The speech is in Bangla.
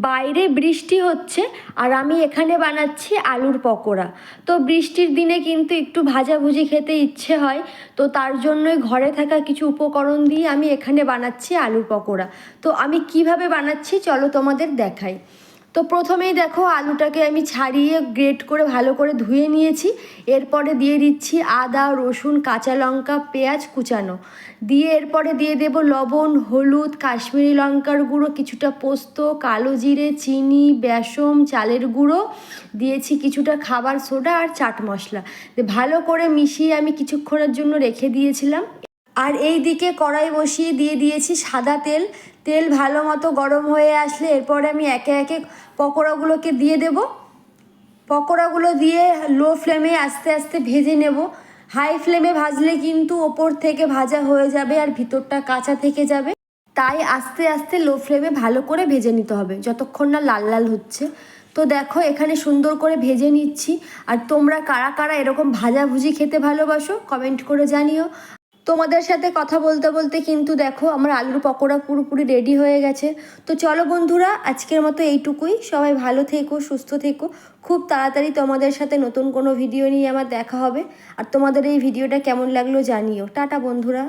বাইরে বৃষ্টি হচ্ছে আর আমি এখানে বানাচ্ছি আলুর পকোড়া। তো বৃষ্টির দিনে কিন্তু একটু ভাজাভুজি খেতে ইচ্ছে হয়, তো তার জন্যই ঘরে থাকা কিছু উপকরণ দিয়ে আমি এখানে বানাচ্ছি আলুর পকোড়া। তো আমি কিভাবে বানাচ্ছি চলো তোমাদের দেখাই। তো প্রথমেই দেখো আলুটাকে আমি ছাড়িয়ে গ্রেট করে ভালো করে ধুয়ে নিয়েছি। এরপরে দিয়ে দিচ্ছি আদা, রসুন, কাঁচা লঙ্কা, পেঁয়াজ কুচানো দিয়ে এরপরে দিয়ে দেব লবণ, হলুদ, কাশ্মীরি লঙ্কার গুঁড়ো, কিছুটা পোস্ত, কালো জিরে, চিনি, বেসন, চালের গুঁড়ো দিয়েছি, কিছুটা খাবার সোডা আর চাট মশলা ভালো করে মিশিয়ে আমি কিছুক্ষণের জন্য রেখে দিয়েছিলাম। আর এই দিকে কড়াই বসিয়ে দিয়ে দিয়েছি সাদা তেল। তেল ভালো মতো গরম হয়ে আসলে এরপরে আমি একে একে পকোড়াগুলোকে দিয়ে দেব। পকোড়াগুলো দিয়ে লো ফ্লেমে আস্তে আস্তে ভেজে নেব। হাই ফ্লেমে ভাজলে কিন্তু ওপর থেকে ভাজা হয়ে যাবে আর ভিতরটা কাঁচা থেকে যাবে, তাই আস্তে আস্তে লো ফ্লেমে ভালো করে ভেজে নিতে হবে যতক্ষণ না লাল লাল হচ্ছে। তো দেখো এখানে সুন্দর করে ভেজে নিচ্ছি। আর তোমরা কারা কারা এরকম ভাজাভুজি খেতে ভালোবাসো কমেন্ট করে জানিও। তোমাদের সাথে কথা বলতে বলতে কিন্তু দেখো আমার আলুর পকোড়া পুরোপুরি রেডি হয়ে গেছে। তো চলো বন্ধুরা, আজকের মতো এইটুকুই। সবাই ভালো থেকো, সুস্থ থেকো। খুব তাড়াতাড়ি তোমাদের সাথে নতুন কোনো ভিডিও নিয়ে আমার দেখা হবে। আর তোমাদের এই ভিডিওটা কেমন লাগলো জানিও। টাটা বন্ধুরা।